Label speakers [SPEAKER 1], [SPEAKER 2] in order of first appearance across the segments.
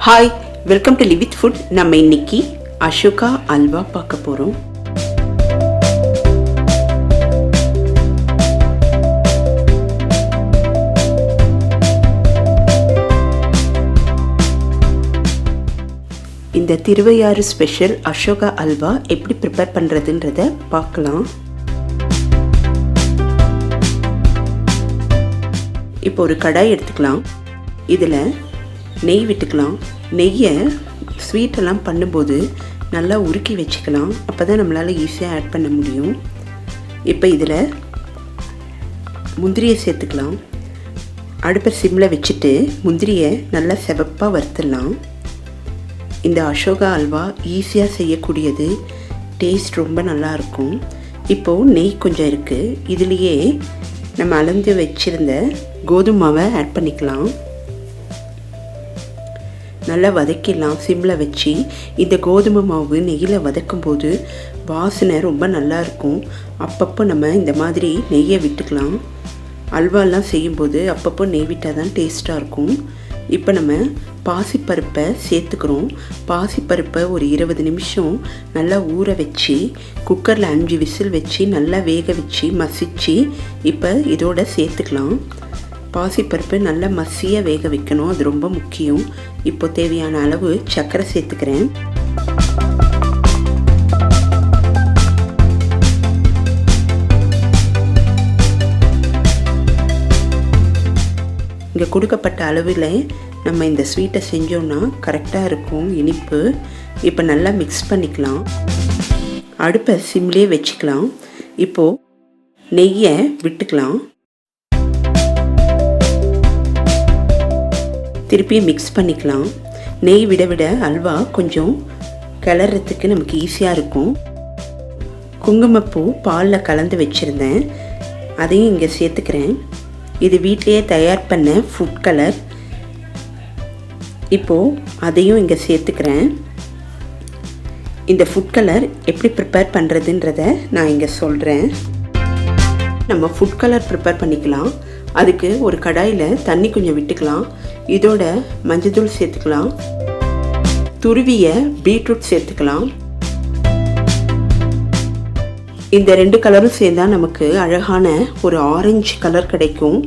[SPEAKER 1] Hi, welcome to live with food. நம்ம இன்னைக்கு அஷோகா அல்வா பார்க்க போகிறோம். இந்த திருவையாறு ஸ்பெஷல் அஷோகா அல்வா எப்படி ப்ரிப்பேர் பண்ணுறதுன்றத பார்க்கலாம். இப்போ ஒரு கடாய் எடுத்துக்கலாம். இதில் நெய் விட்டுக்கலாம். நெய்யை ஸ்வீட்டெல்லாம் பண்ணும்போது நல்லா உருக்கி வச்சுக்கலாம். அப்போ தான் நம்மளால் ஈஸியாக ஆட் பண்ண முடியும். இப்போ இதில் முந்திரியை சேர்த்துக்கலாம். அடுப்பை சிம்மில் வச்சுட்டு முந்திரியை நல்லா செவப்பாக வறுத்துடலாம். இந்த அஷோகா அல்வா ஈஸியாக செய்யக்கூடியது, டேஸ்ட் ரொம்ப நல்லாயிருக்கும். இப்போது நெய் கொஞ்சம் இருக்குது. இதுலேயே நம்ம அளந்து வச்சுருந்த கோதுமை மாவை ஆட் பண்ணிக்கலாம். நல்லா வதக்கிடலாம் சிம்மில் வச்சு. இந்த கோதுமை மாவு நெய்யில் வதக்கும்போது வாசனை ரொம்ப நல்லாயிருக்கும். அப்பப்போ நம்ம இந்த மாதிரி நெய்யை விட்டுக்கலாம். அல்வாலாம் செய்யும்போது அப்பப்போ நெய் விட்டால் தான் டேஸ்ட்டாக இருக்கும். இப்போ நம்ம பாசிப்பருப்பை சேர்த்துக்கிறோம். பாசிப்பருப்பை ஒரு 20 நிமிஷம் நல்லா ஊற வச்சு குக்கரில் 5 விசில் வச்சு நல்லா வேக வச்சு மசிச்சு இப்போ இதோட சேர்த்துக்கலாம். பாசிப்பருப்பு நல்லா மசியாக வேக வைக்கணும், அது ரொம்ப முக்கியம். இப்போ தேவையான அளவு சர்க்கரை சேர்த்துக்கிறேன். இங்கே கொடுக்கப்பட்ட அளவில் நம்ம இந்த ஸ்வீட்டை செஞ்சோன்னா கரெக்டாக இருக்கும் இனிப்பு. இப்போ நல்லா மிக்ஸ் பண்ணிக்கலாம். அடுப்பை சிம்லேயே வச்சுக்கலாம். இப்போது நெய்யை விட்டுக்கலாம். திருப்பி மிக்ஸ் பண்ணிக்கலாம். நெய் விட விட அல்வா கொஞ்சம் கிளறதுக்கு நமக்கு ஈஸியாக இருக்கும். குங்குமப்பூ பாலில் கலந்து வச்சுருந்தேன், அதையும் இங்கே சேர்த்துக்கிறேன். இது வீட்டிலையே தயார் பண்ண ஃபுட் கலர். இப்போது அதையும் இங்கே சேர்த்துக்கிறேன். இந்த ஃபுட் கலர் எப்படி ப்ரிப்பேர் பண்ணுறதுன்றத நான் இங்கே சொல்கிறேன். நம்ம ஃபுட் கலர் ப்ரிப்பேர் பண்ணிக்கலாம். அதுக்கு ஒரு கடாயில் தண்ணி கொஞ்சம் விட்டுக்கலாம். இதோட மஞ்சள்தூள் சேர்த்துக்கலாம். துருவிய பீட்ரூட் சேர்த்துக்கலாம். இந்த 2 கலரும் சேர்ந்தா நமக்கு அழகான ஒரு ஆரஞ்சு கலர் கிடைக்கும்.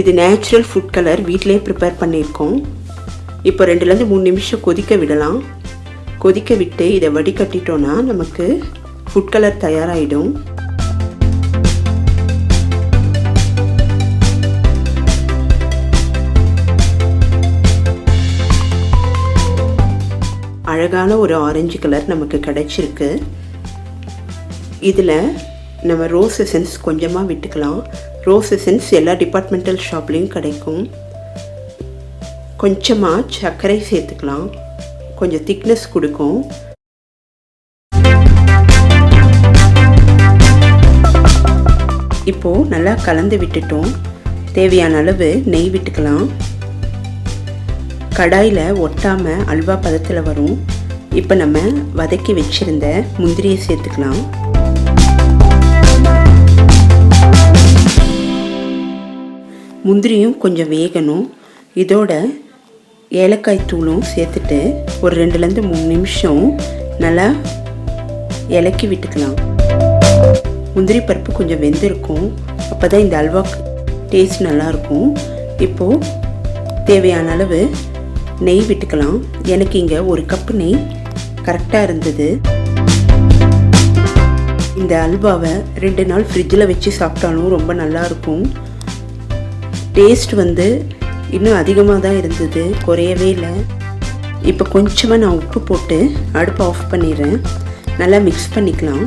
[SPEAKER 1] இது நேச்சுரல் ஃபுட் கலர், வீட்டிலே ப்ரிப்பேர் பண்ணியிருக்கோம். இப்போ 2-3 நிமிஷம் கொதிக்க விடலாம். கொதிக்க விட்டு இதை வடிகட்டிட்டோன்னா நமக்கு ஃபுட் கலர் தயாராகிடும். அழகான ஒரு ஆரஞ்சு கலர் நமக்கு கிடைச்சிருக்கு. இதில் நம்ம ரோஸ் எசன்ஸ் கொஞ்சமாக விட்டுக்கலாம். ரோஸ் எசன்ஸ் எல்லா டிபார்ட்மெண்டல் ஷாப்லேயும் கிடைக்கும். கொஞ்சமாக சர்க்கரை சேர்த்துக்கலாம், கொஞ்சம் திக்னஸ் கொடுக்கும். இப்போது நல்லா கலந்து விட்டுட்டோம். தேவையான அளவு நெய் விட்டுக்கலாம். கடாயில் ஒட்டாமல் அல்வா பதத்தில் வரும். இப்போ நம்ம வதக்கி வச்சுருந்த முந்திரியை சேர்த்துக்கலாம். முந்திரியும் கொஞ்சம் வேகணும். இதோட ஏலக்காய் தூளும் சேர்த்துட்டு ஒரு 2-3 நிமிஷம் நல்லா இலக்கி விட்டுக்கலாம். முந்திரி பருப்பு கொஞ்சம் வெந்திருக்கும், அப்போ தான் இந்த அல்வா டேஸ்ட் நல்லாயிருக்கும். இப்போது தேவையான அளவு நெய் விட்டுக்கலாம். எனக்கு இங்கே 1 கப்பு நெய் கரெக்டாக இருந்தது. இந்த அல்வாவை 2 நாள் ஃப்ரிட்ஜில் வச்சு சாப்பிட்டாலும் ரொம்ப நல்லாயிருக்கும். டேஸ்ட் இன்னும் அதிகமாக தான் இருந்தது, குறையவே இல்லை. இப்போ கொஞ்சமாக நான் உப்பு போட்டு அடுப்பை ஆஃப் பண்ணிடுறேன். நல்லா மிக்ஸ் பண்ணிக்கலாம்.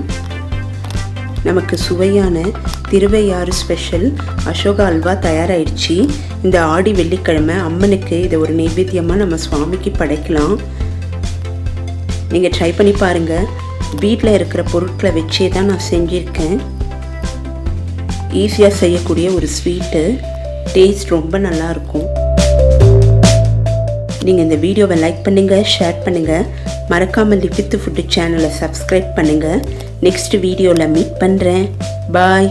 [SPEAKER 1] நமக்கு சுவையான திருவையாறு ஸ்பெஷல் அஷோகா அல்வா தயாராகிடுச்சு. இந்த ஆடி வெள்ளிக்கிழமை அம்மனுக்கு இதை ஒரு நைவேத்தியமாக நம்ம சுவாமிக்கு படைக்கலாம். நீங்கள் ட்ரை பண்ணி பாருங்கள். வீட்டில் இருக்கிற பொருட்களை வச்சே தான் நான் செஞ்சுருக்கேன். ஈஸியாக செய்யக்கூடிய ஒரு ஸ்வீட்டு, டேஸ்ட் ரொம்ப நல்லாயிருக்கும். நீங்கள் இந்த வீடியோவை லைக் பண்ணுங்கள், ஷேர் பண்ணுங்கள். மறக்காமல் லிவ் வித் ஃபுட் சேனலை சப்ஸ்கிரைப் பண்ணுங்கள். நெக்ஸ்ட் வீடியோவில் மீட் பண்ணுறேன். பாய்.